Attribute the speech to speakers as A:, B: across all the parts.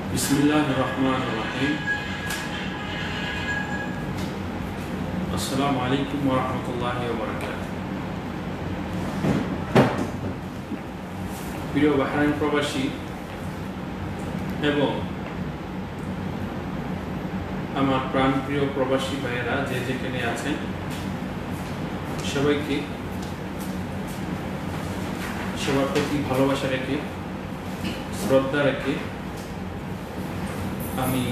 A: बिस्मिल्लाहिर्रहमानिर्रहीम। अस्सलामु अलैकुम व रहमतुल्लाहि व बाराकातुहू। প্রিয় বাহরাইন প্রবাসী এবং আমার প্রাণপ্রিয় প্রবাসী ভাইয়েরা যে যেখানে আছেন সবাইকে সবার প্রতি ভালোবাসা রেখে শ্রদ্ধা রেখে আমি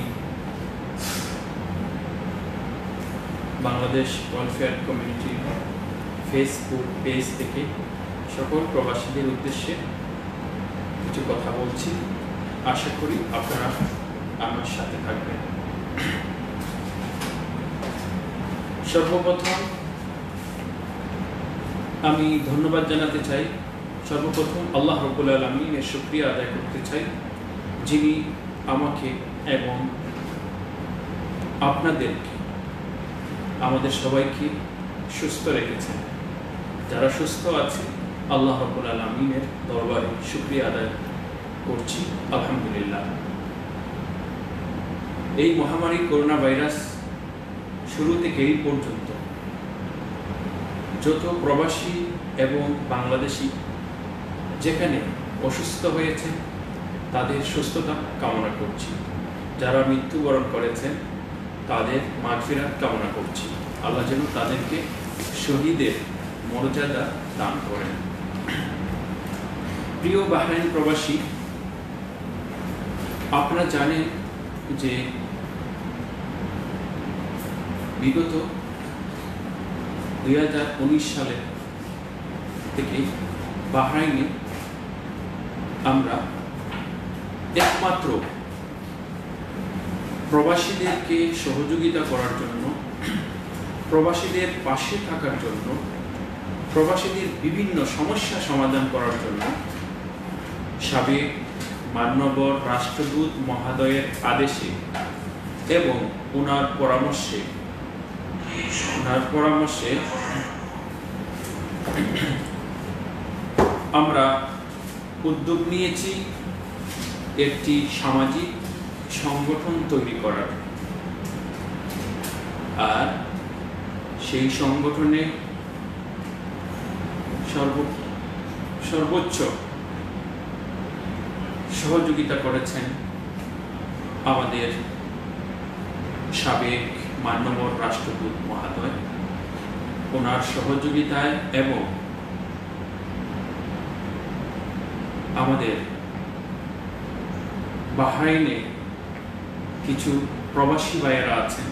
A: Bangladesh welfare community Facebook page থেকে সকল প্রবাসীদের উদ্দেশ্যে কিছু কথা বলছি। আশা করি আপনারা আমার সাথে থাকবেন। সর্বপ্রথম আমি ধন্যবাদ জানাতে চাই। সর্বপ্রথম আল্লাহ রাব্বুল আলামিনের শুকরিয়া আদায় করতে চাই, যিনি আমাকে এবং আপনাদেরকে আমাদের সবাইকে সুস্থ রেখেছেন। যারা সুস্থ আছে আল্লাহ রাব্বুল আলামিনের দরবারে শুকরিয়া আদায় করছি, আলহামদুলিল্লাহ। এই মহামারী করোনা ভাইরাস শুরু থেকে এই পর্যন্ত যত প্রবাসী এবং বাংলাদেশি যেখানে অসুস্থ হয়েছে তাদের সুস্থতা কামনা করছি। যারা মৃত্যুবরণ করেছেন তাদের মাগফিরাত কামনা করছি। আল্লাহ যেন তাদেরকে শহীদের মর্যাদা দান করেন। প্রিয় বাহরাইন প্রবাসী, আপনারা জানেন যে বিগত 2019 সালে থেকে বাহরাইনে আমরা একমাত্র প্রবাসীদেরকে সহযোগিতা করার জন্য, প্রবাসীদের পাশে থাকার জন্য, প্রবাসীদের বিভিন্ন সমস্যা সমাধান করার জন্য সাবেক মাননীয় রাষ্ট্রদূত মহোদয়ের আদেশে এবং ওনার পরামর্শে আমরা উদ্যোগ নিয়েছি একটি সামাজিক সংগঠন তৈরি করার। আর সেই সংগঠনে সর্বোচ্চ সহযোগিতা করেছেন আমাদের সাবেক মাননীয় রাষ্ট্রদূত মহোদয়। ওনার সহযোগিতায় এবং আমাদের বাহরাইনে কিছু প্রবাসী ভাইয়েরা আছেন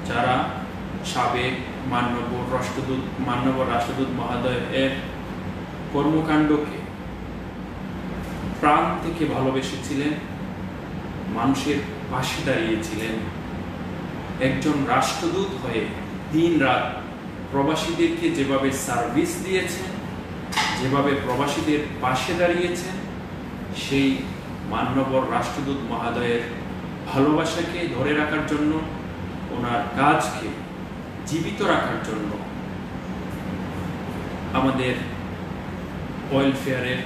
A: যারা সাবেক মাননীয় রাষ্ট্রদূত মহোদয়ের কর্মকাণ্ডকে প্রাণ থেকে ভালোবেসেছিলেন, মানুষের পাশে দাঁড়িয়েছিলেন। একজন রাষ্ট্রদূত হয়ে দিন রাত প্রবাসীদেরকে যেভাবে সার্ভিস দিয়েছেন, যেভাবে প্রবাসীদের পাশে দাঁড়িয়েছেন, সেই মাননীয় রাষ্ট্রদূত মহোদয়ের ভালোবাসাকে ধরে রাখার জন্য, ওনার কাজকে জীবিত রাখার জন্য আমাদের ওয়েলফেয়ারের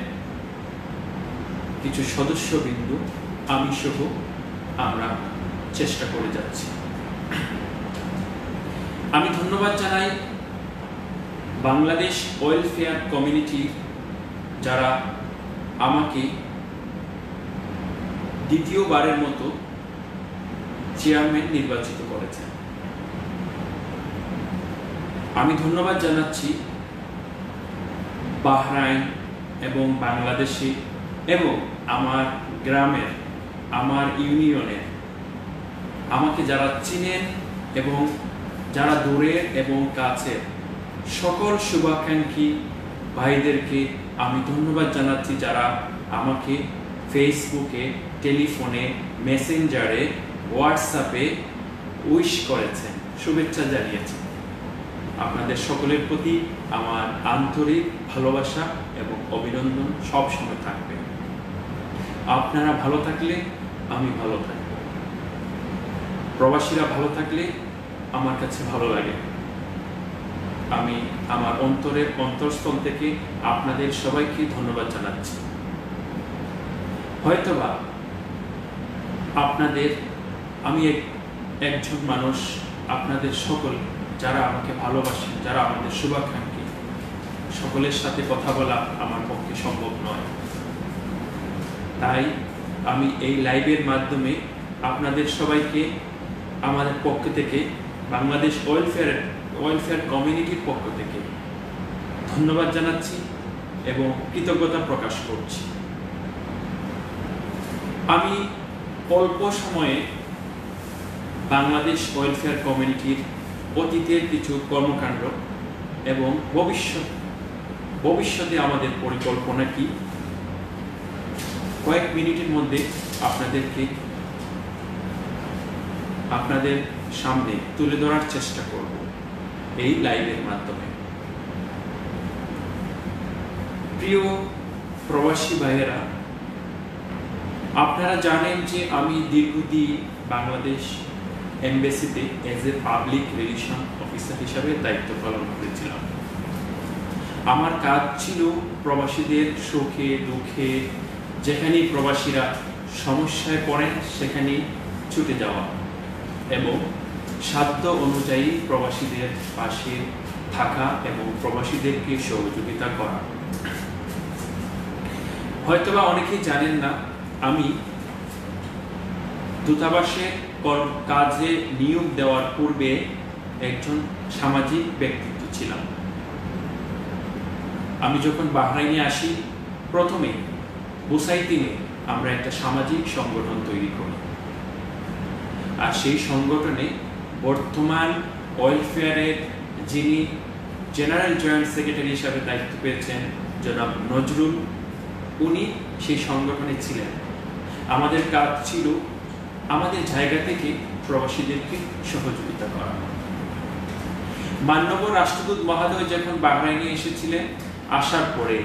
A: কিছু সদস্যবৃন্দ, আমি সহ আমরা চেষ্টা করে যাচ্ছি। আমি ধন্যবাদ জানাই বাংলাদেশ ওয়েলফেয়ার কমিউনিটি যারা আমাকে দ্বিতীয়বারের মতো চেয়ারম্যান নির্বাচিত করেছেন। আমি ধন্যবাদ জানাচ্ছি বাহরাইন এবং বাংলাদেশে এবং আমার গ্রামের, আমার ইউনিয়নের আমাকে যারা চিনেন এবং যারা দূরের এবং কাছের সকল শুভাকাঙ্ক্ষী ভাইদেরকে আমি ধন্যবাদ জানাচ্ছি, যারা আমাকে ফেসবুকে, টেলিফোনে, মেসেঞ্জারে, হোয়াটসঅ্যাপে উইশ করেছেন, শুভেচ্ছা জানিয়েছেন। আপনাদের সকলের প্রতি আমার আন্তরিক ভালোবাসা এবং অভিনন্দন সব সময় থাকবে। আপনারা ভালো থাকলে আমি ভালো থাকব, প্রবাসীরা ভালো থাকলে আমার কাছে ভালো লাগে। আমি আমার অন্তরের অন্তঃস্থল থেকে আপনাদের সবাইকে ধন্যবাদ জানাচ্ছি। হয়তোবা আপনাদের আমি একজন মানুষ, আপনাদের সকল যারা আমাকে ভালোবাসেন, যারা আমাদের শুভাকাঙ্ক্ষী, সকলের সাথে কথা বলা আমার পক্ষে সম্ভব নয়। তাই আমি এই লাইভের মাধ্যমে আপনাদের সবাইকে আমাদের পক্ষ থেকে, বাংলাদেশ ওয়েলফেয়ার কমিউনিটির পক্ষ থেকে ধন্যবাদ জানাচ্ছি এবং কৃতজ্ঞতা প্রকাশ করছি। আমি অল্প সময়ে বাংলাদেশ ওয়েলফেয়ার কমিউনিটির অতীতের কিছু কর্মকাণ্ড এবং ভবিষ্যতে আমাদের পরিকল্পনা কি কয়েক মিনিটের মধ্যে আপনাদের সামনে তুলে ধরার চেষ্টা করব এই লাইভের মাধ্যমে। প্রিয় প্রবাসী ভাইয়েরা, আপনারা জানেন যে আমি দীর্ঘদিন বাংলাদেশ এমবেসিতে as a public relation officer হিসাবে দায়িত্ব পালন করেছিলাম। আমার কাজ ছিল প্রবাসীদের সুখে দুঃখে, যেখানেই প্রবাসীরা সমস্যায় পড়েন সেখানেই ছুটে যাওয়া এবং সাধ্য অনুযায়ী প্রবাসীদের পাশে থাকা এবং প্রবাসীদেরকে সহযোগিতা করা। হয়তোবা অনেকেই জানেন না, আমি দূতাবাসে কাজে নিয়োগ দেওয়ার পূর্বে একজন সামাজিক ব্যক্তিত্ব ছিলাম। আমি যখন বাহরাইনে আসি, প্রথমে বুসাইতিনে আমরা একটা সামাজিক সংগঠন তৈরি করি, আর সেই সংগঠনে বর্তমান ওয়েলফেয়ারের যিনি জেনারেল জয়েন্ট সেক্রেটারি হিসাবে দায়িত্ব পেয়েছেন জনাব নজরুল, উনি সেই সংগঠনে ছিলেন। আমাদের কাজ ছিল আমাদের জায়গা থেকে প্রবাসীদেরকে সহযোগিতা করা। মাননীয় রাষ্ট্রদূত মহোদয় যখন বাহরাইনে এসেছিলেন, আসার পরে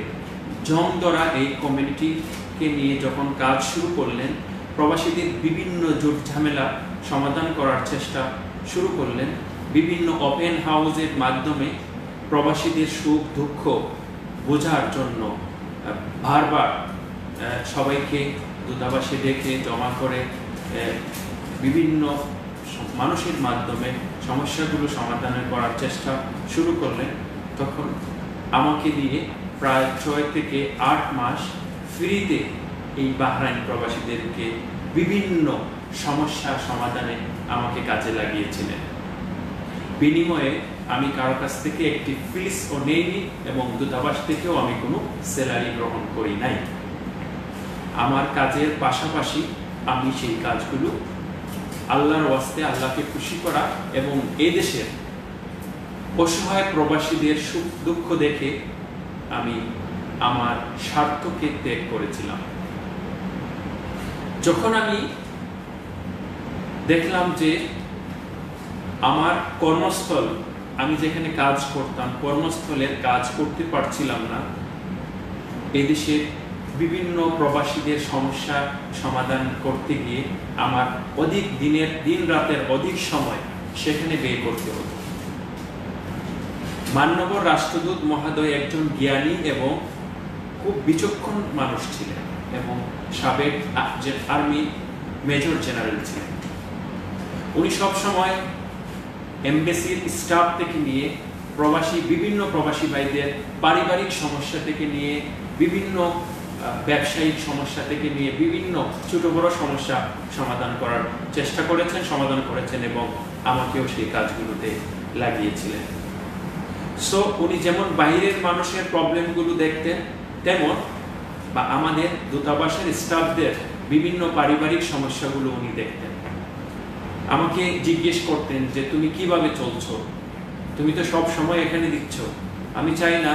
A: জমদরা এই কমিউনিটিকে নিয়ে যখন কাজ শুরু করলেন, প্রবাসীদের বিভিন্ন জট ঝামেলা সমাধান করার চেষ্টা শুরু করলেন। বিভিন্ন ওপেন হাউসের মাধ্যমে প্রবাসীদের সুখ দুঃখ বোঝার জন্য বারবার সবাইকে দূতাবাসে ডেকে জমা করে বিভিন্ন মানুষের মাধ্যমে সমস্যাগুলো সমাধান করার চেষ্টা শুরু করলেন। তখন আমাকে দিয়ে প্রায় 6 থেকে 8 মাস ফ্রিতে এই বাহরাইন প্রবাসীদেরকে বিভিন্ন সমস্যা সমাধানে আমাকে কাজে লাগিয়েছিলেন। বিনিময়ে আমি কারো কাছ থেকে একটি ফিসও নেইনি এবং দূতাবাস থেকেও আমি কোনো স্যালারি গ্রহণ করি নাই। আমার কাজের পাশাপাশি আমি সেই কাজগুলো আল্লাহর ওয়াস্তে, আল্লাহকে খুশি করা এবং এই দেশের অসহায় প্রবাসীদের সুখ দুঃখ দেখে আমি আমার স্বার্থকে ত্যাগ করেছিলাম। যখন আমি দেখলাম যে আমার কর্মস্থল, আমি যেখানে কাজ করতাম, কর্মস্থলের কাজ করতে পারছিলাম না, এদেশে বিভিন্ন প্রবাসীদের সমস্যা সমাধান করতে গিয়ে আমার দিন রাতের অধিক সময় সেখানে ব্যয় করতে হতো। মাননীয় রাষ্ট্রদূত মহোদয় একজন জ্ঞানী এবং খুব বিচক্ষণ মানুষ ছিলেন এবং সাবেক আর্মি মেজর জেনারেল ছিলেন। উনি সবসময় এমবেসির স্টাফ থেকে নিয়ে বিভিন্ন প্রবাসী ভাইদের পারিবারিক সমস্যা থেকে নিয়ে, বিভিন্ন ব্যবসায়িক সমস্যা থেকে নিয়ে বিভিন্ন ছোট বড় সমস্যা সমাধান করেছেন এবং আমাকেও সেই কাজগুলোতে লাগিয়েছিলেন। সো উনি যেমন বাইরের মানুষের প্রবলেমগুলো দেখতেন, তেমন বা আমাদের দূতাবাসের স্টাফদের বিভিন্ন পারিবারিক সমস্যাগুলো উনি দেখতেন। আমাকে জিজ্ঞেস করতেন যে তুমি কিভাবে চলছো, তুমি তো সব সময় এখানে দিচ্ছ, আমি চাই না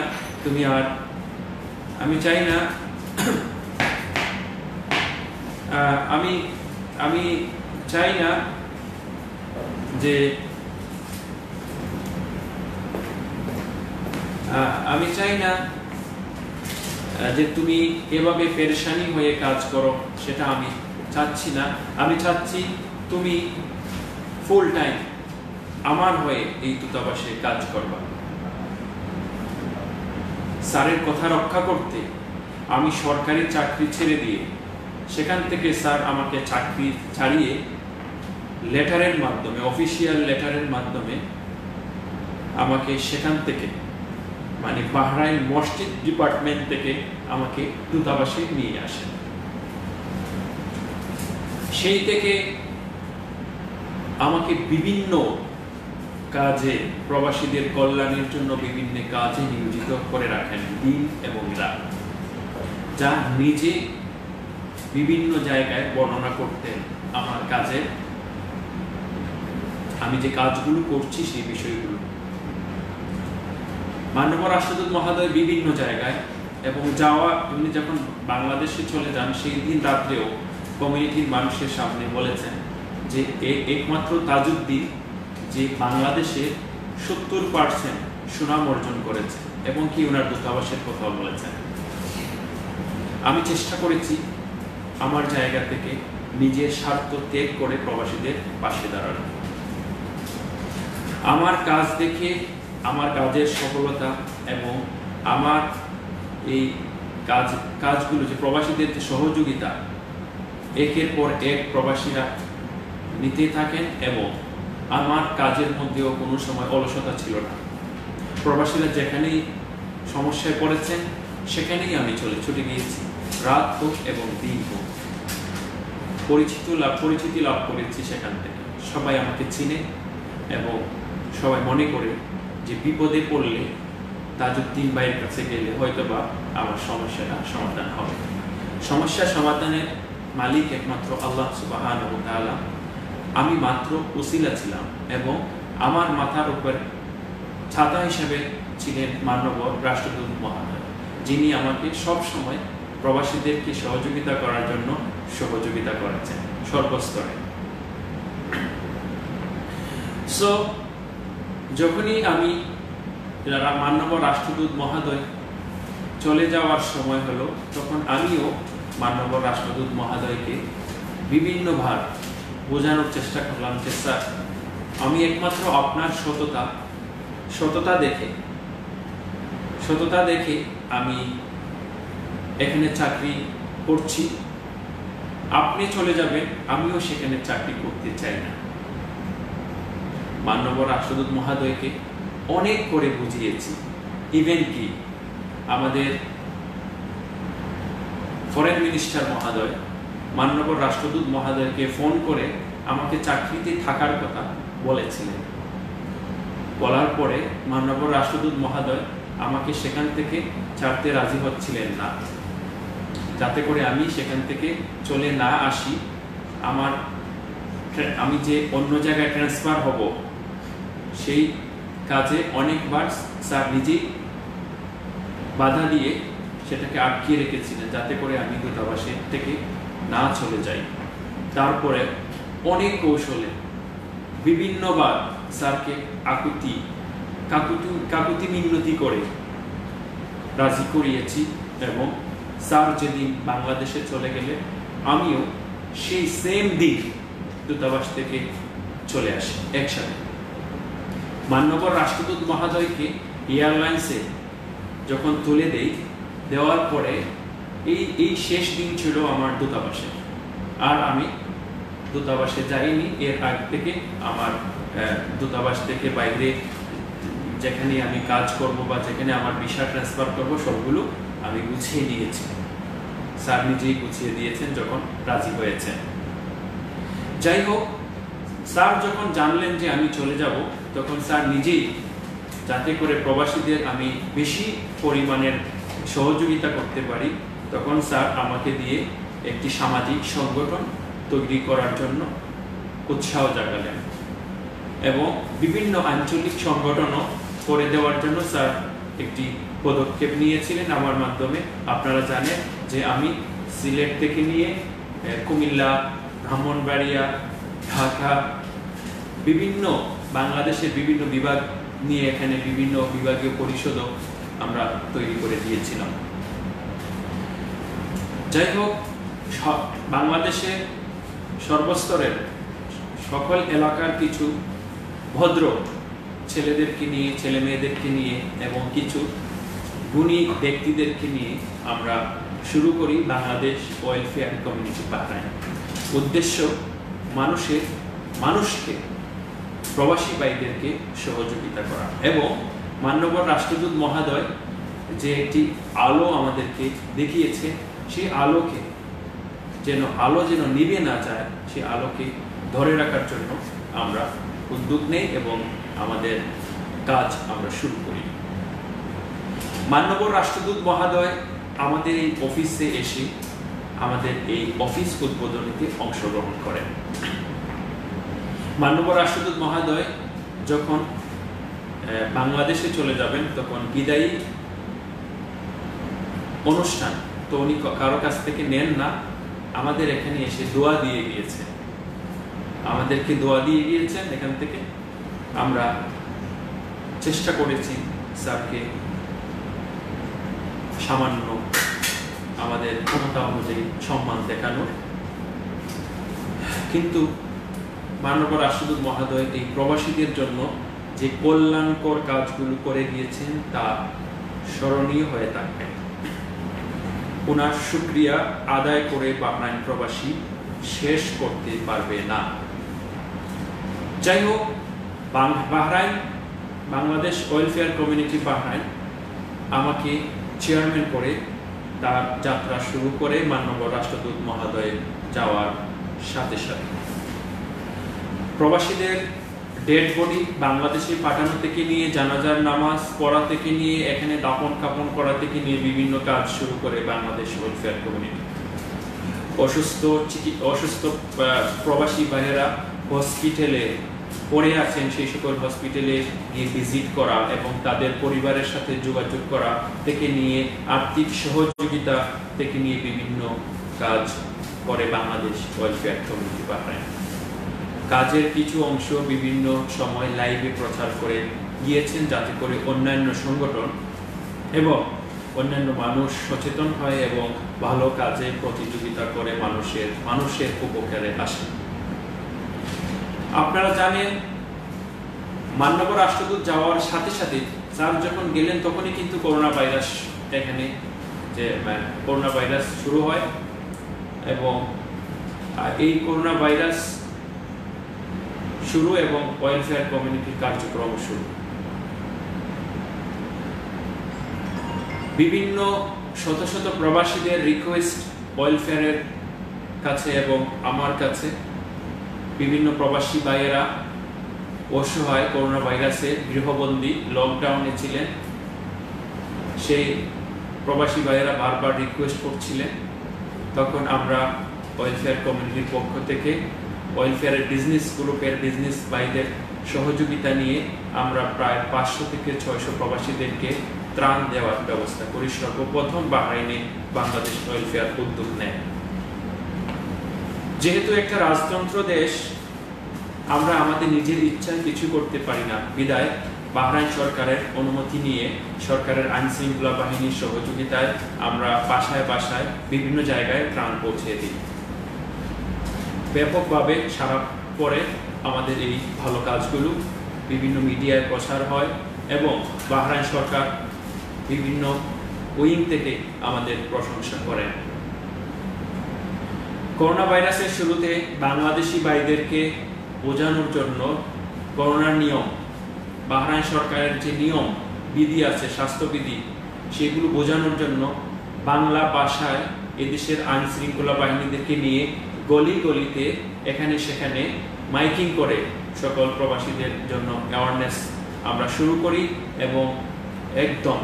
A: যে তুমি এভাবে পেরেশানি হয়ে কাজ করো, সেটা আমি চাচ্ছি না। আমি চাচ্ছি তুমি ফুল টাইম আমার হয়ে এই দূতাবাসে কাজ করবা। স্যারের কথা রক্ষা করতে আমি সরকারি চাকরি ছেড়ে দিয়ে সেখান থেকে স্যার আমাকে চাকরি ছাড়িয়ে লেটারের মাধ্যমে, অফিসিয়াল লেটারের মাধ্যমে আমাকে সেখান থেকে, মানে বাহরাইন মসজিদ ডিপার্টমেন্ট থেকে আমাকে দূতাবাসে নিয়ে আসেন। সেই থেকে আমাকে বিভিন্ন কাজে, প্রবাসীদের কল্যাণের জন্য বিভিন্ন কাজে নিয়োজিত করে রাখেন দিন এবং রাত, যা নিজে বিভিন্ন জায়গায় বর্ণনা করতেন আমার কাজে, আমি যে কাজগুলো করছি সেই বিষয়গুলো। মাননীয় রাষ্ট্রদূত মহোদয় বিভিন্ন জায়গায় এবং উনি যখন বাংলাদেশে চলে যান সেই দিন রাত্রেও কমিউনিটির মানুষের সামনে বলেছেন যে একমাত্র তাজউদ্দিন যে বাংলাদেশে 70% সুনাম অর্জন করেছে, এবং কি ওনার দূতাবাসের কথা বলেছেন। আমি চেষ্টা করেছি আমার জায়গা থেকে নিজের স্বার্থ ত্যাগ করে প্রবাসীদের পাশে দাঁড়ানো। আমার কাজ দেখে, আমার কাজের সফলতা এবং আমার এই কাজগুলো, যে প্রবাসীদের যে সহযোগিতা, একের পর এক প্রবাসীরা নিতে থাকেন এবং আমার কাজের মধ্যেও কোনো সময় অলসতা ছিল না। প্রবাসীরা যেখানেই সমস্যায় পড়েছেন সেখানেই আমি ছুটে গিয়েছি, রাত হোক এবং দিন হোক। পরিচিতি লাভ করেছি সেখান থেকে। সবাই আমাকে চিনে এবং সবাই মনে করে যে বিপদে পড়লে তাজউদ্দিন ভাইয়ের কাছে গেলে হয়তোবা আমার সমস্যাটা সমাধান হবে। সমস্যা সমাধানের মালিক একমাত্র আল্লাহ সুবহানাহু ওয়া তাআলা। আমি মাত্র ওসিলা ছিলাম এবং আমার মাথার উপর ছাতা হিসেবে ছিলেন মাননীয় রাষ্ট্রদূত মহোদয়, যিনি আমাকে সব সময় প্রবাসীদেরকে সহযোগিতা করার জন্য সহযোগিতা করেছেন সর্বস্তরে। সো যখনই আমি মাননীয় রাষ্ট্রদূত মহোদয় চলে যাওয়ার সময় হলো, তখন আমিও মাননীয় রাষ্ট্রদূত মহোদয়কে বিভিন্নবার বোঝানোর চেষ্টা করলাম যে স্যার, আমি একমাত্র আপনার সততা দেখে আমি এখানে চাকরি করছি। আপনি চলে যাবেন, আমিও সেখানে চাকরি করতে চাই না। মাননীয় রাষ্ট্রদূত মহোদয়কে অনেক করে বুঝিয়েছি। ইভেন কি আমাদের ফরেন মিনিস্টার মহোদয় মাননীয় রাষ্ট্রদূত মহোদয়কে ফোন করে আমাকে চাকরিতে থাকার কথা বলেছিলেন। বলার পরে মাননীয় রাষ্ট্রদূত মহোদয় আমাকে সেখান থেকে ছাড়তে রাজি হচ্ছিলেন না, যাতে করে আমি সেখান থেকে চলে না আসি। আমি যে অন্য জায়গায় ট্রান্সফার হব সেই কাজে অনেকবার স্যার নিজেই বাধা দিয়ে সেটাকে আটকিয়ে রেখেছিলেন, যাতে করে আমি দূতাবাসে থেকে না চলে যাই। তারপরে অনেক কৌশলে বিভিন্নবার স্যারকে কাকুতি মিনতি করে রাজি করিয়েছি, এবং স্যার যেদিন বাংলাদেশে চলে গেলে আমিও সেই সেম দিন দূতাবাস থেকে চলে আসি একসাথে। মাননীয় রাষ্ট্রদূত মহোদয়কে এয়ারলাইন্সে যখন তুলে দেওয়ার পরে এই শেষ দিন ছিল আমার দূতাবাসে। আর আমি দূতাবাসে যাইনি। এর আগ থেকে আমার দূতাবাস থেকে বাইরে যেখানে আমি কাজ করব বা যেখানে আমার ভিসা ট্রান্সফার করব সবগুলো আমি গুছিয়ে নিয়েছি। স্যার নিজেই গুছিয়ে দিয়েছেন যখন রাজি হয়েছেন। যাই হোক, স্যার যখন জানলেন যে আমি চলে যাব, তখন স্যার নিজেই, যাতে করে প্রবাসীদের আমি বেশি পরিমাণের সহযোগিতা করতে পারি, তখন স্যার আমাকে দিয়ে একটি সামাজিক সংগঠন তৈরি করার জন্য উৎসাহ জাগালেন, এবং বিভিন্ন আঞ্চলিক সংগঠনও করে দেওয়ার জন্য স্যার একটি পদক্ষেপ নিয়েছিলেন আমার মাধ্যমে। আপনারা জানেন যে আমি সিলেট থেকে নিয়ে কুমিল্লা, ব্রাহ্মণবাড়িয়া, ঢাকা, বিভিন্ন বাংলাদেশের বিভিন্ন বিভাগ নিয়ে এখানে বিভিন্ন বিভাগীয় পরিষদও আমরা তৈরি করে দিয়েছিলাম। যাই হোক, বাংলাদেশে সর্বস্তরের সকল এলাকার কিছু ভদ্র ছেলেদেরকে নিয়ে, ছেলে মেয়েদেরকে নিয়ে এবং কিছু
B: গুণী ব্যক্তিদেরকে নিয়ে আমরা শুরু করি বাংলাদেশ ওয়েলফেয়ার কমিউনিটি বাহরাইন। উদ্দেশ্য মানুষকে প্রবাসী ভাইদেরকে সহযোগিতা করা এবং মাননীয় রাষ্ট্রদূত মহোদয় যে একটি আলো আমাদেরকে দেখিয়েছে, সেই আলোকে যেন নিভে না যায়, সেই আলোকে ধরে রাখার জন্য আমরা উদ্যোগ নেই এবং আমাদের কাজ আমরা শুরু করি। মাননীয় রাষ্ট্রদূত মহোদয় আমাদের এই অফিসে এসে আমাদের এই অফিস উদ্বোধনীতে অংশগ্রহণ করেন। মাননীয় রাষ্ট্রদূত মহোদয় যখন বাংলাদেশে চলে যাবেন তখন বিদায়ী অনুষ্ঠান তো উনি কারো কাছ থেকে নেন না, আমাদের এখানে এসে দোয়া দিয়ে গিয়েছেন, আমাদেরকে দোয়া দিয়ে গিয়েছেন। এখান থেকে আমরা চেষ্টা করেছি স্যারকে সামান্য আমাদের ক্ষমতা অনুযায়ী সম্মান দেখানোর, কিন্তু মাননীয় রাষ্ট্রদূত মহোদয় এই প্রবাসীদের জন্য যে কল্যাণকর কাজগুলো করে গিয়েছেন তা স্মরণীয় হয়ে থাকবে। ওনার শুকরিয়া আদায় করে বাহরাইন প্রবাসী শেষ করতে পারবে না। যাই হোক, Bahrain Bangladesh welfare community Bahrain আমাকে চেয়ারম্যান করে তার যাত্রা শুরু করে মাননীয় রাষ্ট্রদূত মহোদয় যাওয়ার সাথে সাথে প্রবাসীদের ডেড বডি বাংলাদেশে পাঠানো থেকে নিয়ে জানাজার নামাজ পড়া থেকে নিয়ে এখানে দাফন কাফন করা থেকে নিয়ে বিভিন্ন কাজ শুরু করে বাংলাদেশ ওয়েলফেয়ার কমিউনিটি। অসুস্থ প্রবাসী ভাইয়েরা হসপিটালে পড়ে আছেন, সেই সকল হসপিটালে গিয়ে ভিজিট করা এবং তাদের পরিবারের সাথে যোগাযোগ করা থেকে নিয়ে আর্থিক সহযোগিতা থেকে নিয়ে বিভিন্ন কাজ করে বাংলাদেশ ওয়েলফেয়ার কমিউনিটি বাহরাইন। কাজের কিছু অংশ বিভিন্ন সময় লাইভে প্রচার করে গিয়েছেন যাতে করে অন্যান্য সংগঠন এবং অন্যান্য মানুষ সচেতন হয় এবং ভালো কাজে প্রতিযোগিতা করে মানুষের উপকারে আসে। আপনারা জানেন মাননীয় রাষ্ট্রদূত যাওয়ার সাথে সাথে স্যার যখন গেলেন তখনই কিন্তু করোনা ভাইরাস এখানে করোনা ভাইরাস শুরু হয় এবং এই করোনা ভাইরাস শুরু এবং ওয়েলফেয়ার কমিউনিটির কার্যক্রম শুরু। বিভিন্ন শত শত প্রবাসীদের রিকোয়েস্ট ওয়েলফেয়ারের কাছে এবং আমার কাছে, বিভিন্ন প্রবাসী ভাইয়েরা অসহায় করোনা ভাইরাসে গৃহবন্দী লকডাউনে ছিলেন, সেই প্রবাসী ভাইয়েরা বারবার রিকোয়েস্ট করছিলেন। তখন আমরা ওয়েলফেয়ার কমিউনিটির পক্ষ থেকে ওয়েলফেয়ারের বিজনেস গ্রুপের বিজনেস ভাইদের সহযোগিতা নিয়ে আমরা প্রায় 500 থেকে 600 প্রবাসীদেরকে ত্রাণ দেওয়ার ব্যবস্থা করি। সর্বপ্রথম বাহরাইনে বাংলাদেশ ওয়েলফেয়ার উদ্যোগ নেয়। যেহেতু একটা রাজতন্ত্র দেশ, আমরা আমাদের নিজের ইচ্ছায় কিছু করতে পারি না, বিদায় বাহরাইন সরকারের অনুমতি নিয়ে সরকারের আইন শৃঙ্খলা বাহিনীর সহযোগিতায় আমরা বাসায় বাসায় বিভিন্ন জায়গায় ত্রাণ পৌঁছে দিই। ব্যাপকভাবে সারা পরে আমাদের এই ভালো কাজগুলো বিভিন্ন মিডিয়ায় প্রচার হয় এবং বাহরাইন সরকার বিভিন্ন উইং থেকে আমাদের প্রশংসা করেন। করোনা ভাইরাসের শুরুতে বাংলাদেশি ভাইদেরকে বোঝানোর জন্য করোনার নিয়ম, বাহরাইন সরকারের যে নিয়ম বিধি আছে, স্বাস্থ্যবিধি, সেগুলো বোঝানোর জন্য বাংলা ভাষায় এদেশের আইন শৃঙ্খলা বাহিনীদেরকে নিয়ে গলি গলিতে এখানে সেখানে মাইকিং করে সকল প্রবাসীদের জন্য অ্যাওয়ারনেস আমরা শুরু করি এবং একদম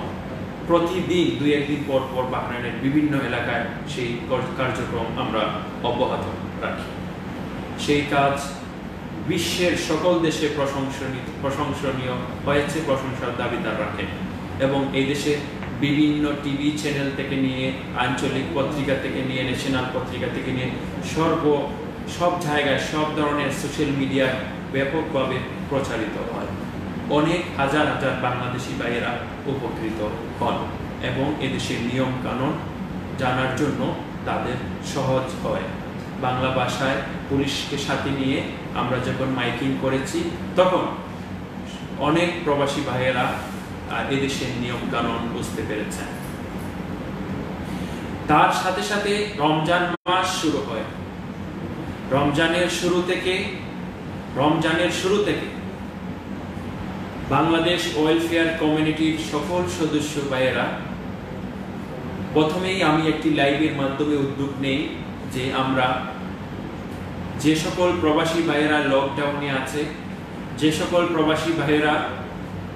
B: প্রতিদিন 2-1 দিন পর পর বাহরাইনের বিভিন্ন এলাকায় সেই কার্যক্রম আমরা অব্যাহত রাখি। সেই কাজ বিশ্বের সকল দেশে প্রশংসনীয় হয়েছে, প্রশংসার দাবিদার রাখে এবং এই দেশে বিভিন্ন টিভি চ্যানেল থেকে নিয়ে আঞ্চলিক পত্রিকা থেকে নিয়ে ন্যাশনাল পত্রিকা থেকে নিয়ে সব জায়গায় সব ধরনের সোশ্যাল মিডিয়ায় ব্যাপকভাবে প্রচারিত হয়। অনেক হাজার হাজার বাংলাদেশি ভাইয়েরা উপকৃত হন এবং এদেশের নিয়ম কানুন জানার জন্য তাদের সহজ হয়। বাংলা ভাষায় পুলিশকে সাথে নিয়ে আমরা যখন মাইকিং করেছি তখন অনেক প্রবাসী ভাইয়েরা এদেশের নিয়ম কানুন বুঝতে পেরেছেন। তার সাথে সাথে রমজান মাস শুরু হয়। রমজানের শুরু থেকে বাংলাদেশ ওয়েলফেয়ার কমিউনিটির সকল সদস্য ভাইয়েরা, প্রথমেই আমি একটি লাইভের মাধ্যমে উদ্যোগ নেই যে আমরা যে সকল প্রবাসী ভাইয়েরা লকডাউনে আছে, যে সকল প্রবাসী ভাইয়েরা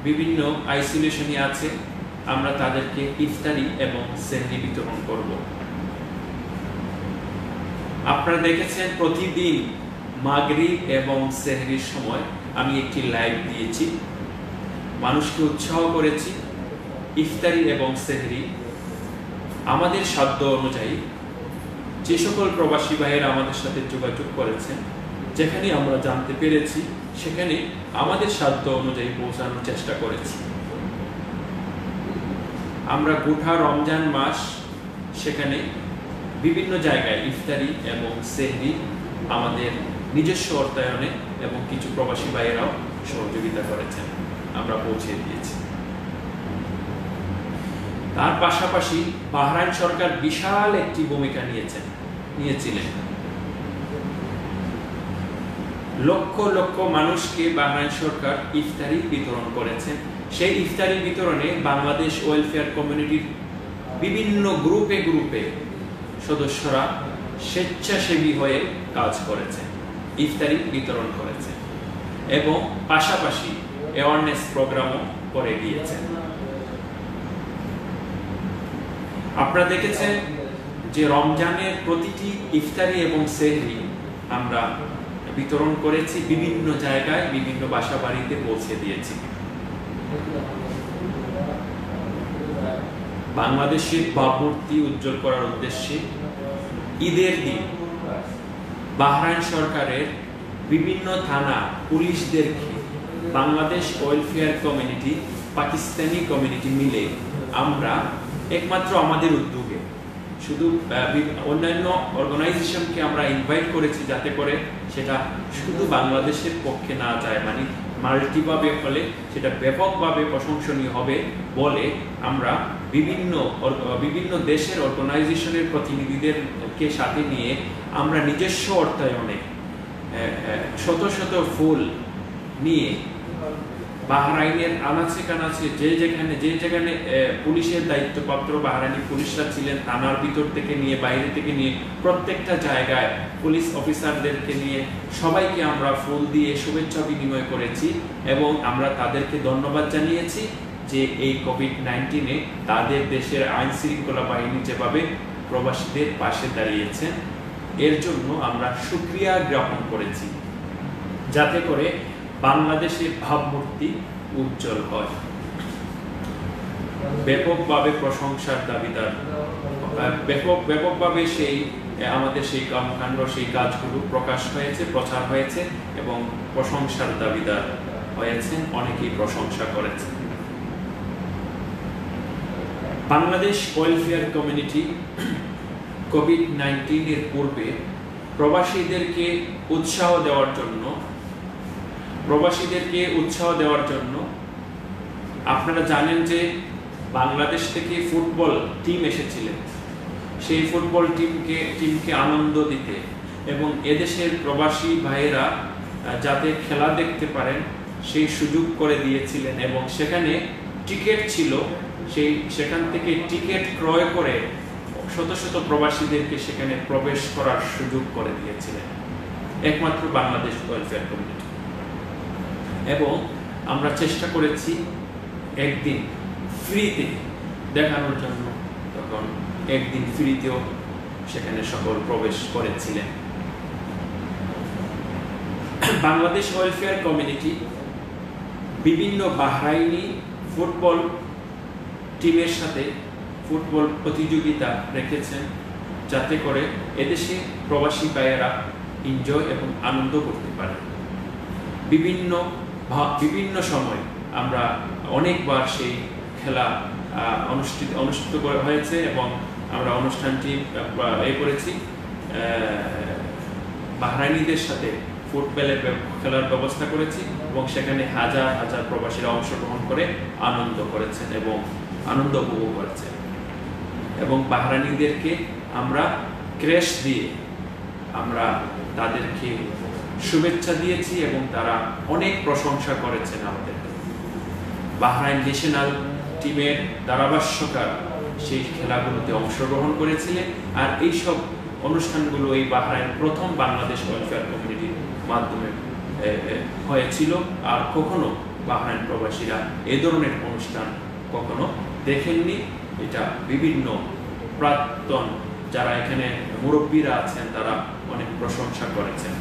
B: বিভিন্ন আইসোলেশনে আছে, আমরা তাদেরকে ইফতারি এবং সেহরি বিতরণ করব। আপনারা দেখেছেন প্রতিদিন মাগরিব এবং সেহরির সময় আমি একটি লাইভ দিয়েছি, মানুষকে উৎসাহ করেছি ইফতারি এবং সেহরি আমাদের সাধ্য অনুযায়ী। যে সকল প্রবাসী ভাইয়েরা আমাদের সাথে যোগাযোগ করেছেন, যেখানে আমরা জানতে পেরেছি সেখানে আমাদের সাধ্য অনুযায়ী পৌঁছানোর চেষ্টা করেছি। আমরা গোটা রমজান মাস সেখানে বিভিন্ন জায়গায় ইফতারি এবং সেহরি আমাদের নিজস্ব অর্থায়নে এবং কিছু প্রবাসী ভাইয়েরাও সহযোগিতা করেছেন, আমরা পৌঁছে দিয়েছি। তার পাশাপাশি বাহরাইন সরকার বিশাল একটি ভূমিকা নিয়েছিলেন। লক্ষ লক্ষ মানুষকে বাহরাইন সরকার ইফতারি বিতরণ করেছেন। সেই ইফতারি বিতরণে বাংলাদেশ ওয়েলফেয়ার কমিউনিটির বিভিন্ন গ্রুপে সদস্যরা স্বেচ্ছাসেবী হয়ে কাজ করেছেন, ইফতারি বিতরণ করেছেন এবং পাশাপাশি অ্যাওয়ারনেস প্রোগ্রামও করে গিয়েছেন। আপনারা দেখেছেন যে রমজানের প্রতিটি ইফতারি এবং সেহরি আমরা বিতরণ করেছি, বিভিন্ন জায়গায় বিভিন্ন বাসা বাড়িতে পৌঁছে দিয়েছি। বাংলাদেশের ভাবমূর্তি উজ্জ্বল করার উদ্দেশ্যে ঈদের দিন বাহরাইন সরকারের বিভিন্ন থানা পুলিশদেরকে Bangladesh welfare community, Pakistani community মিলে আমরা একমাত্র আমাদের উদ্যোগে, শুধু অন্যান্য অর্গানাইজেশনকে আমরা ইনভাইট করেছি যাতে করে সেটা শুধু বাংলাদেশের পক্ষে না যায়, মানে মাল্টিভাবে হলে সেটা ব্যাপকভাবে প্রশংসনীয় হবে বলে আমরা বিভিন্ন দেশের অর্গানাইজেশনের প্রতিনিধিদেরকে সাথে নিয়ে আমরা নিজস্ব অর্থায়নে শত শত ফুল নিয়ে বাহরাইনের আনাচে কানাচে যে যেখানে পুলিশের দায়িত্বপ্রাপ্ত বাহরাইনি পুলিশরা ছিলেন, থানার ভিতর থেকে নিয়ে বাইরে থেকে নিয়ে প্রত্যেকটা জায়গায় পুলিশ অফিসারদেরকে নিয়ে সবাইকে আমরা ফুল দিয়ে শুভেচ্ছা বিনিময় করেছি এবং আমরা তাদেরকে ধন্যবাদ জানিয়েছি যে এই কোভিড-19-এ তাদের দেশের আইন শৃঙ্খলা বাহিনী যেভাবে প্রবাসীদের পাশে দাঁড়িয়েছেন এর জন্য আমরা শুকরিয়া জ্ঞাপন করেছি, যাতে করে বাংলাদেশের ভাবমূর্তি উজ্জ্বল হয়। ব্যাপকভাবে প্রশংসার দাবিদার, ব্যাপকভাবে আমাদের সেই কর্মকাণ্ড, সেই কাজগুলো প্রকাশ হয়েছে, প্রচার হয়েছে এবং প্রশংসার দাবিদার হয়েছেন, অনেকেই প্রশংসা করেছেন। বাংলাদেশ ওয়েলফেয়ার কমিউনিটি কোভিড-19 এর পূর্বে প্রবাসীদেরকে উৎসাহ দেওয়ার জন্য আপনারা জানেন যে বাংলাদেশ থেকে ফুটবল টিম এসেছিলেন, সেই ফুটবল টিমকে আনন্দ দিতে এবং এদেশের প্রবাসী ভাইয়েরা যাতে খেলা দেখতে পারেন সেই সুযোগ করে দিয়েছিলেন এবং সেখানে টিকিট ছিল, সেখান থেকে টিকিট ক্রয় করে শত শত প্রবাসীদেরকে সেখানে প্রবেশ করার সুযোগ করে দিয়েছিলেন একমাত্র বাংলাদেশ ওয়েলফেয়ার কমিউনিটি। এবং আমরা চেষ্টা করেছি একদিন ফ্রিতে দেখানোর জন্য, তখন একদিন ফ্রিতেও সেখানে সকল প্রবেশ করেছিলেন। বাংলাদেশ ওয়েলফেয়ার কমিউনিটি বিভিন্ন বাহরাইনি ফুটবল টিমের সাথে ফুটবল প্রতিযোগিতা রেখেছেন, যাতে করে এদেশে প্রবাসী ভাইয়েরা এনজয় এবং আনন্দ করতে পারে। বিভিন্ন সময় আমরা অনেকবার সেই খেলা অনুষ্ঠিত করা হয়েছে এবং আমরা অনুষ্ঠানটি করেছি বাহরাইনিদের সাথে ফুটবলের খেলার ব্যবস্থা করেছি এবং সেখানে হাজার হাজার প্রবাসীরা অংশগ্রহণ করে আনন্দ করেছেন এবং আনন্দ উপভোগ করেছেন। এবং বাহরাইনিদেরকে আমরা ক্রেশ দিয়ে আমরা তাদেরকে শুভেচ্ছা দিয়েছি এবং তারা অনেক প্রশংসা করেছেন আমাদের। বাহরাইন ন্যাশনাল টিমের ধারাভাষ্যকার সেই খেলাগুলোতে অংশগ্রহণ করেছিলেন। আর এইসব অনুষ্ঠানগুলো এই বাহরাইন প্রথম বাংলাদেশ ওয়েলফেয়ার কমিউনিটির মাধ্যমে হয়েছিল। আর কখনো বাহরাইন প্রবাসীরা এ ধরনের অনুষ্ঠান কখনো দেখেননি। এটা বিভিন্ন প্রাক্তন যারা এখানে মুরব্বীরা আছেন তারা অনেক প্রশংসা করেছেন।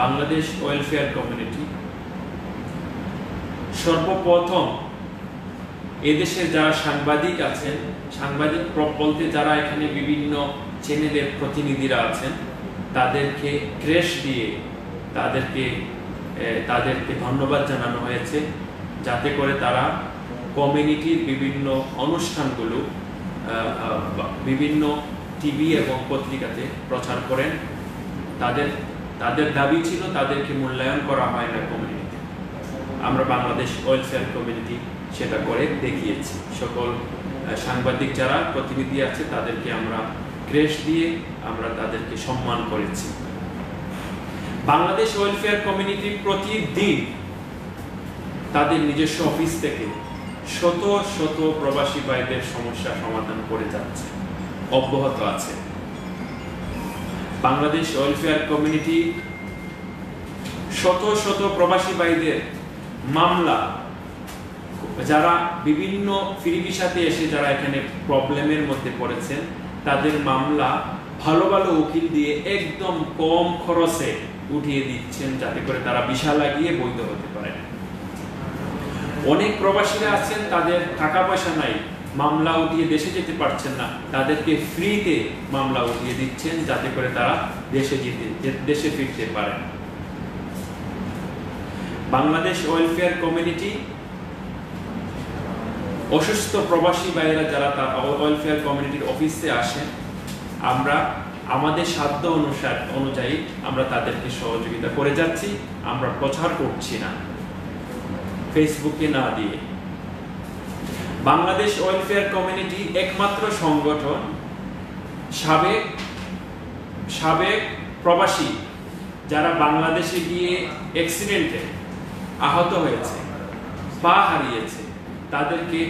B: বাংলাদেশ ওয়েলফেয়ার কমিউনিটি সর্বপ্রথম এদেশের যারা সাংবাদিক আছেন, সাংবাদিক বলতে যারা এখানে বিভিন্ন চ্যানেলের প্রতিনিধিরা আছেন, তাদেরকে ক্রেশ দিয়ে তাদেরকে ধন্যবাদ জানানো হয়েছে, যাতে করে তারা কমিউনিটির বিভিন্ন অনুষ্ঠানগুলো বিভিন্ন টিভি এবং পত্রিকাতে প্রচার করেন। তাদের দাবি ছিল তাদেরকে মূল্যায়ন করা হয় না কমিউনিটিতে। আমরা বাংলাদেশ ওয়েলফেয়ার কমিউনিটি সেটা করে দেখিয়েছি। সকল সাংবাদিক যারা প্রতিনিধি আছে তাদেরকে আমরা ক্রেশ দিয়ে আমরা তাদেরকে সম্মান করেছি। বাংলাদেশ ওয়েলফেয়ার কমিউনিটি প্রতিদিন তাদের নিজস্ব অফিস থেকে শত শত প্রবাসী ভাইদের সমস্যা সমাধান করে যাচ্ছে, অব্যাহত আছে। বাংলাদেশ ওয়েলফেয়ার কমিউনিটি শত শত প্রবাসী ভাইদের মামলা, যারা বিভিন্ন ফ্রি ভিসাতে এসে যারা এখানে প্রবলেমের মধ্যে পড়েছেন, তাদের মামলা ভালো ভালো উকিল দিয়ে একদম কম খরচে উঠিয়ে দিচ্ছেন, যাতে করে তারা ভিসা লাগিয়ে বৈধ হতে পারে। অনেক প্রবাসীরা আছেন তাদের টাকা পয়সা নাই, মামলা উঠিয়ে দেশে যেতে পারছেন না, তাদেরকে ফ্রিতে মামলা উঠিয়ে দিচ্ছেন, যাতে করে তারা দেশে ফিরতে পারেন। বাংলাদেশ ওয়েলফেয়ার কমিউনিটি অসুস্থ প্রবাসী ভাইয়েরা যারা তার ওয়েলফেয়ার কমিউনিটির অফিসে আসেন, আমরা আমাদের সাধ্য অনুযায়ী আমরা তাদেরকে সহযোগিতা করে যাচ্ছি। আমরা প্রচার করছি না, ফেসবুকে না দিয়ে। বাংলাদেশ ওয়েলফেয়ার কমিউনিটি একমাত্র সংগঠন সাবেক প্রবাসী যারা বাংলাদেশে গিয়ে অ্যাক্সিডেন্টে আহত হয়েছে, পা হারিয়েছে, তাদেরকে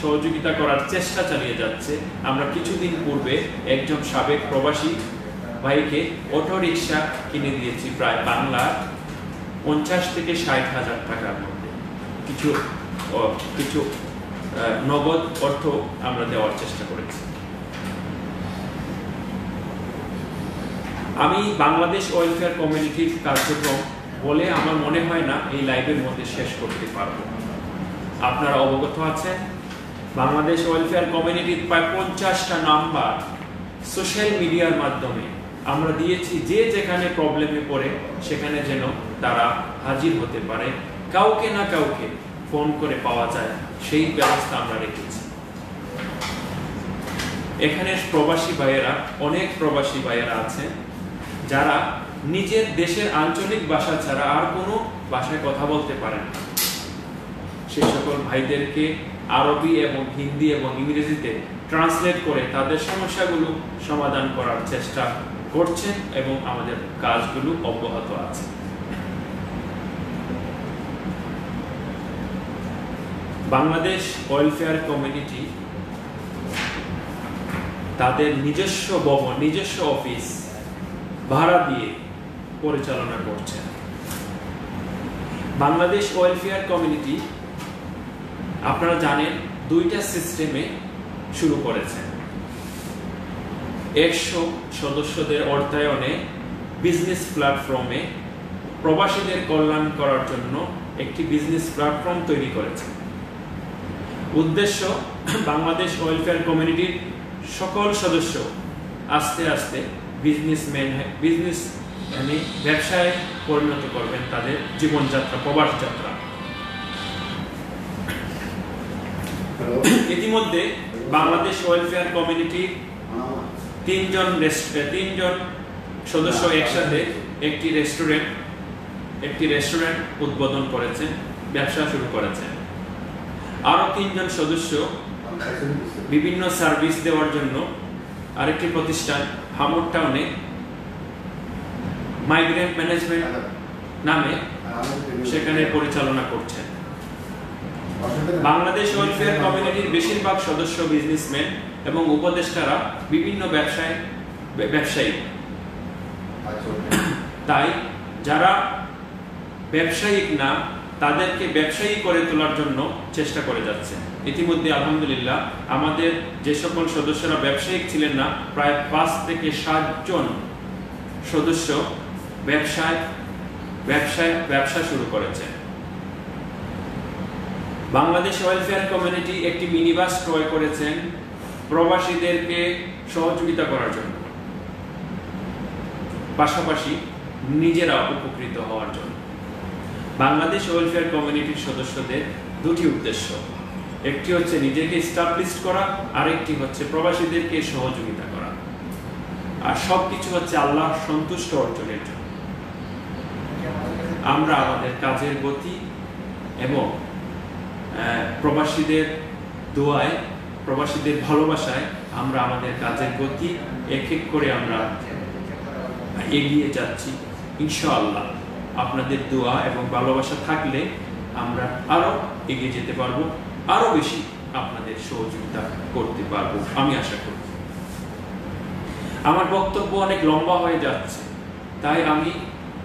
B: সহযোগিতা করার চেষ্টা চালিয়ে যাচ্ছে। আমরা কিছুদিন পূর্বে একজন সাবেক প্রবাসী ভাইকে অটো রিক্সা কিনে দিয়েছি, প্রায় বাংলার 50 থেকে 60 হাজার টাকার মধ্যে। কিছু নগদ অর্থ আমরা দেওয়ার চেষ্টা করেছি। আমি বাংলাদেশ ওয়েলফেয়ার কমিউনিটির কার্যক্রম বলে আমার মনে হয় না এই লাইভের মধ্যে শেষ করতে পারবো। আপনারা অবগত আছেন বাংলাদেশ ওয়েলফেয়ার কমিউনিটির প্রায় 50টা নাম্বার সোশ্যাল মিডিয়ার মাধ্যমে আমরা দিয়েছি, যে যেখানে প্রবলেমে পড়ে সেখানে যেন তারা হাজির হতে পারে, কাউকে না কাউকে ফোন করে পাওয়া যায়, সেই ব্যবস্থা আমরা রেখেছি। এখানে প্রবাসী ভাইয়েরা, অনেক প্রবাসী ভাইয়েরা আছেন যারা নিজের দেশের আঞ্চলিক ভাষা ছাড়া আর কোনো ভাষায় কথা বলতে পারেন না। সেই সকল ভাইদেরকে আরবি এবং হিন্দি এবং ইংরেজিতে ট্রান্সলেট করে তাদের সমস্যাগুলো সমাধান করার চেষ্টা করছেন এবং আমাদের কাজগুলো অব্যাহত আছে। বাংলাদেশ ওয়েলফেয়ার কমিউনিটি তাদের নিজস্ব ভবন, নিজস্ব অফিস ভাড়া দিয়ে পরিচালনা করছেন। বাংলাদেশ ওয়েলফেয়ার কমিউনিটি আপনারা জানেন 2টা সিস্টেমে শুরু করেছেন। 100 সদস্যদের অর্থায়নে বিজনেস প্ল্যাটফর্মে প্রবাসীদের কল্যাণ করার জন্য একটি বিজনেস প্ল্যাটফর্ম তৈরি করেছে। উদ্দেশ্য, বাংলাদেশ ওয়েলফেয়ার কমিউনিটির সকল সদস্য আস্তে আস্তে ব্যবসায় পরিণত করবেন তাদের জীবনযাত্রা, প্রবাস যাত্রা। ইতিমধ্যে বাংলাদেশ ওয়েলফেয়ার কমিউনিটির 3জন সদস্য একসাথে একটি রেস্টুরেন্ট উদ্বোধন করেছেন, ব্যবসা শুরু করেছেন। আরো 3 জন সদস্য বিভিন্ন সার্ভিস দেওয়ার জন্য আরেকটি প্রতিষ্ঠান হামর টাউনে মাইগ্রেন্ট ম্যানেজমেন্ট নামে সেখানে পরিচালনা করছেন। বাংলাদেশ ওয়েলফেয়ার কমিউনিটির বেশিরভাগ সদস্য বিজনেসম্যান এবং উপদেষ্টারা বিভিন্ন ব্যবসায়ী। তাই যারা ব্যবসায়িক না তাদেরকে ব্যবসায়ী করে তোলার জন্য চেষ্টা করে যাচ্ছে। ইতিমধ্যে আলহামদুলিল্লাহ আমাদের যে সকল সদস্যরা ব্যবসায়িক ছিলেন না, প্রায় 5 থেকে 7 জন সদস্য ব্যবসা শুরু করেছে। বাংলাদেশ ওয়েলফেয়ার কমিউনিটি একটি মিনিবাস ক্রয় করেছেন প্রবাসীদেরকে সহযোগিতা করার জন্য, পাশাপাশি নিজেরা উপকৃত হওয়ার জন্য। বাংলাদেশ ওয়েলফেয়ার কমিউনিটির সদস্যদের 2টি উদ্দেশ্য, একটি হচ্ছে নিজেকে এস্টাবলিশ করা, আরেকটি হচ্ছে প্রবাসীদেরকে সহযোগিতা করা। আর সবকিছু হচ্ছে আল্লাহর সন্তুষ্ট অর্জনের জন্য। আমরা আমাদের কাজের গতি এবং প্রবাসীদের দোয়ায়, প্রবাসীদের ভালোবাসায় আমরা আমাদের কাজের গতি এক এক করে আমরা এগিয়ে যাচ্ছি। ইনশাআল্লাহ আপনাদের দোয়া এবং ভালোবাসা থাকলে আমরা আরো এগিয়ে যেতে পারবো, আরো বেশি আপনাদের সহযোগিতা করতে পারবো আমি আশা করি। আমার বক্তব্য অনেক লম্বা হয়ে যাচ্ছে, তাই আমি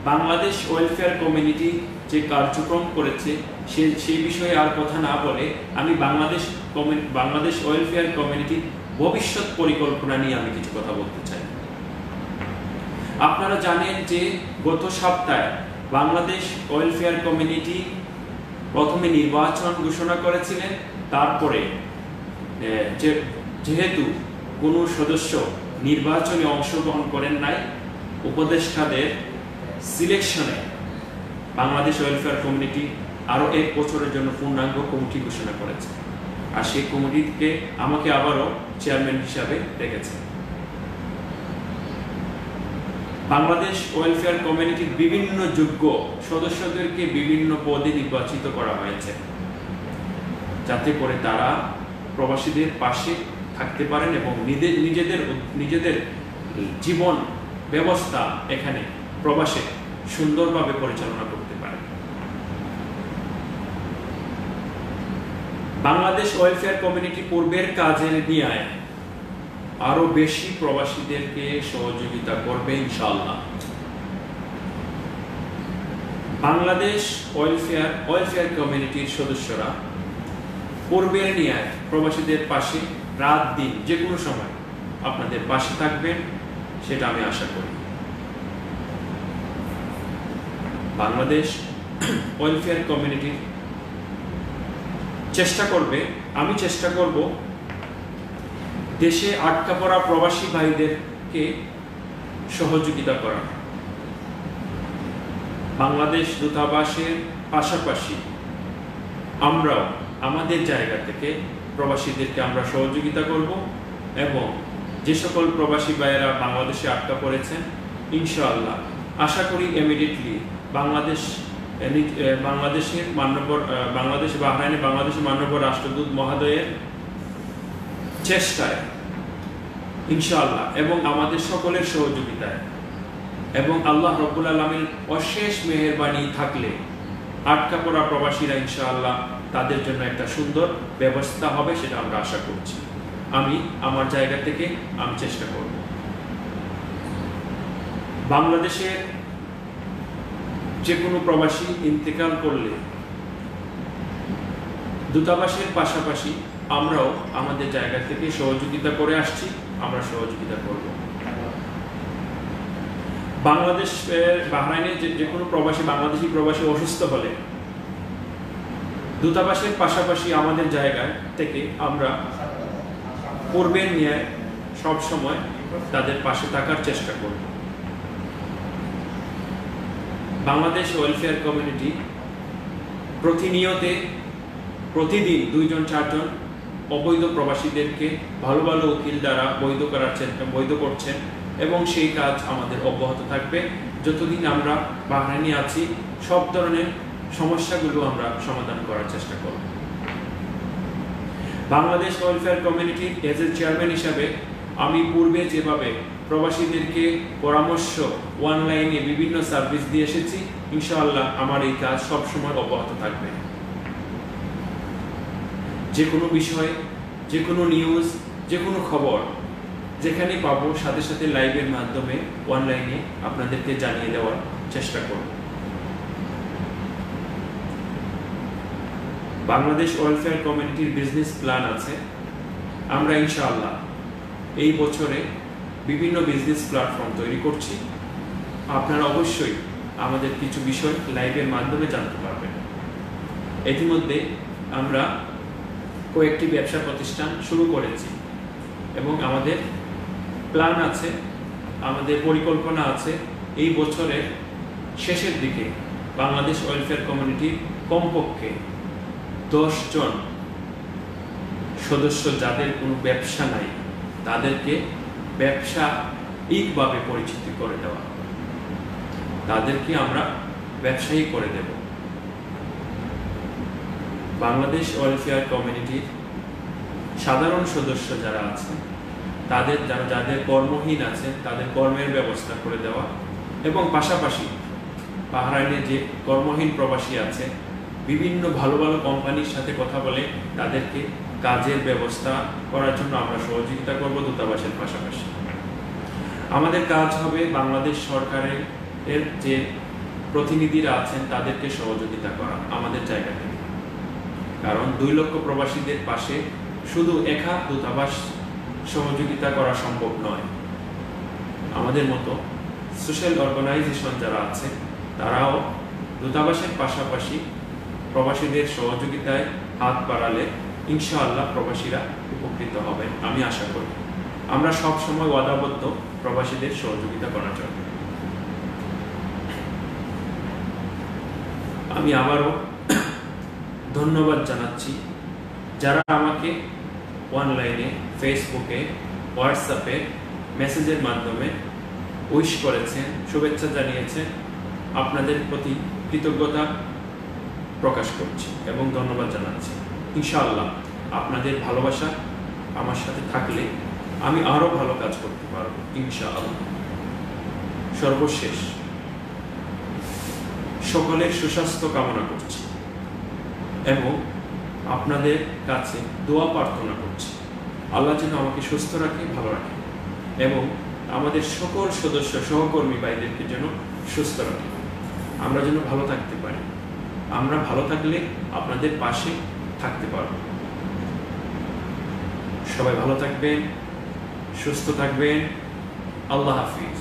B: বাংলাদেশ ওয়েলফেয়ার কমিউনিটি যে কার্যক্রম করেছে সেই বিষয়ে আর কথা না বলে আমি বাংলাদেশ ওয়েলফেয়ার কমিউনিটির ভবিষ্যৎ পরিকল্পনা নিয়ে আমি কিছু কথা বলতে চাই। আপনারা জানেন যে গত সপ্তাহে বাংলাদেশ ওয়েলফেয়ার কমিউনিটি প্রথমে নির্বাচন ঘোষণা করেছিলেন। তারপরে যেহেতু কোনো সদস্য নির্বাচনে অংশগ্রহণ করেন নাই, উপদেষ্টাদের সিলেকশনে বাংলাদেশ ওয়েলফেয়ার কমিউনিটি আরো 1 বছরের জন্য পূর্ণাঙ্গ কমিটি ঘোষণা করেছে। আর সেই কমিটিকে আমাকে আবারও চেয়ারম্যান হিসাবে রেখেছে। বাংলাদেশ ওয়েলফেয়ার কমিউনিটির বিভিন্ন যোগ্য সদস্যদেরকে বিভিন্ন পদে নির্বাচিত করা হয়েছে, যাতে করে তারা প্রবাসীদের পাশে থাকতে পারেন এবং নিজেদের জীবন ব্যবস্থা এখানে প্রবাসে সুন্দরভাবে পরিচালনা করতে পারেন। বাংলাদেশ ওয়েলফেয়ার কমিউনিটি পূর্বের কাজের ন্যায় আরো বেশি প্রবাসীদেরকে সহযোগিতা করবে ইনশাআল্লাহ। বাংলাদেশ ওয়েলফেয়ার কমিউনিটির সদস্যরা পূর্বের ন্যায় প্রবাসীদের পাশে রাত দিন যে কোনো সময় আপনাদের পাশে থাকবেন, সেটা আমি আশা করি। বাংলাদেশ ওয়েলফেয়ার কমিউনিটি আমি চেষ্টা করব দেশে আটকা পড়া প্রবাসী ভাইদেরকে সহযোগিতা করা। বাংলাদেশ দূতাবাসের পাশাপাশি আমরাও আমাদের জায়গা থেকে প্রবাসীদেরকে আমরা সহযোগিতা করব এবং যে সকল প্রবাসী ভাইয়েরা বাংলাদেশে আটকা পড়েছেন ইনশাআল্লাহ আশা করি ইমিডিয়েটলি বাংলাদেশের মাননীয় রাষ্ট্রদূত মহোদয়ের চেষ্টায় ইনশাআল্লাহ এবং আমাদের সকলের সহযোগিতায় এবং আল্লাহ রাব্বুল আলামিন অশেষ মেহেরবানি থাকলে আটকা পড়া প্রবাসীরা ইনশাআল্লাহ তাদের জন্য একটা সুন্দর ব্যবস্থা হবে, সেটা আমরা আশা করছি। আমি আমার জায়গা থেকে আমি চেষ্টা করব। বাংলাদেশের যে কোনো প্রবাসী ইন্তেকাল করলে দূতাবাসের পাশাপাশি আমরাও আমাদের জায়গা থেকে সহযোগিতা করে আসছি, আমরা সহযোগিতা করব। বাহরাইনে যে কোনো বাংলাদেশি প্রবাসী অসুস্থ হলে দূতাবাসের পাশাপাশি আমাদের জায়গায় থেকে আমরা পূর্বের নিয়ে সব সময় তাদের পাশে থাকার চেষ্টা করব। বাংলাদেশ ওয়েলফেয়ার কমিউনিটি প্রতিদিন 2-4 জন অবৈধ প্রবাসীদেরকে ভালো ভালো উকিল দ্বারা বৈধ করছেন এবং সেই কাজ আমাদের অব্যাহত থাকবে যতদিন আমরা বাহরাইনে আছি। সব ধরনের সমস্যাগুলো আমরা সমাধান করার চেষ্টা করব। বাংলাদেশ ওয়েলফেয়ার কমিউনিটির এজ এ চেয়ারম্যান হিসাবে আমি পূর্বে যেভাবে প্রবাসীদেরকে পরামর্শ অনলাইনে বিভিন্ন সার্ভিস দিয়ে এসেছি, ইনশাআল্লাহ আমার এই কাজ সবসময় অব্যাহত থাকবে। যে কোনো বিষয়, যে কোনো নিউজ, যে কোনো খবর যেখানে পাবো সাথে সাথে লাইভের মাধ্যমে অনলাইনে আপনাদেরকে জানিয়ে দেওয়ার চেষ্টা করব। বাংলাদেশ ওয়েলফেয়ার কমিউনিটির বিজনেস প্ল্যান আছে। আমরা ইনশাআল্লাহ এই বছরে বিভিন্ন বিজনেস প্ল্যাটফর্ম তৈরি করছি। আপনারা অবশ্যই আমাদের কিছু বিষয় লাইভের মাধ্যমে জানতে পারবেন। ইতিমধ্যে আমরা কয়েকটি ব্যবসা প্রতিষ্ঠান শুরু করেছি এবং আমাদের প্ল্যান আছে, আমাদের পরিকল্পনা আছে এই বছরের শেষের দিকে বাংলাদেশ ওয়েলফেয়ার কমিউনিটির কমপক্ষে 10 জন সদস্য যাদের কোনো ব্যবসা নাই তাদেরকে ব্যবসায়িকভাবে পরিচিতি করে দেওয়া, তাদেরকে আমরা ব্যবসায়ী করে দেব। বাংলাদেশ ওয়েলফেয়ার কমিউনিটির সাধারণ সদস্য যারা আছে যাদের কর্মহীন আছে তাদের কর্মের ব্যবস্থা করে দেওয়া এবং পাশাপাশি বাহরাইনে যে কর্মহীন প্রবাসী আছে বিভিন্ন ভালো ভালো কোম্পানির সাথে কথা বলে তাদেরকে কাজের ব্যবস্থা করার জন্য আমরা সহযোগিতা করব দূতাবাসের পাশাপাশি। আমাদের কাজ হবে বাংলাদেশ সরকারের যে প্রতিনিধিরা আছেন তাদেরকে সহযোগিতা করা আমাদের জায়গা থেকে, কারণ 2 লক্ষ প্রবাসীদের পাশে শুধু একা দূতাবাস সহযোগিতা করা সম্ভব নয়। আমাদের মতো সোশ্যাল অর্গানাইজেশন যারা আছে তারাও দূতাবাসের পাশাপাশি প্রবাসীদের সহযোগিতায় হাত বাড়ালে ইনশাআল্লাহ প্রবাসীরা উপকৃত হবেন আমি আশা করি। আমরা সব সময় ওয়াদাবদ্ধ প্রবাসীদের সহযোগিতা করার জন্য। আমি আবারও ধন্যবাদ জানাচ্ছি যারা আমাকে অনলাইনে, ফেসবুকে, হোয়াটসঅ্যাপে মেসেজের মাধ্যমে উইশ করেছেন, শুভেচ্ছা জানিয়েছেন। আপনাদের প্রতি কৃতজ্ঞতা প্রকাশ করছি এবং ধন্যবাদ জানাচ্ছি। ইনশাআল্লাহ আপনাদের ভালোবাসা আমার সাথে থাকলে আমি আরো ভালো কাজ করতে পারব ইনশাআল্লাহ। সর্বশেষ সকলের সুস্বাস্থ্য কামনা করছি এবং আপনাদের কাছে দোয়া প্রার্থনা করছি আল্লাহ যেন আমাকে সুস্থ রাখে, ভালো রাখে এবং আমাদের সকল সদস্য সহকর্মী ভাইদেরকে যেন সুস্থ রাখে, আমরা যেন ভালো থাকতে পারি। আমরা ভালো থাকলে আপনাদের পাশে থাকতে পারব। সবাই ভালো থাকবেন, সুস্থ থাকবেন। আল্লাহ হাফিজ।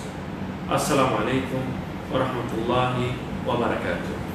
B: আসসালামু আলাইকুম ওয়া রাহমাতুল্লাহি ওয়া বারাকাতুহু।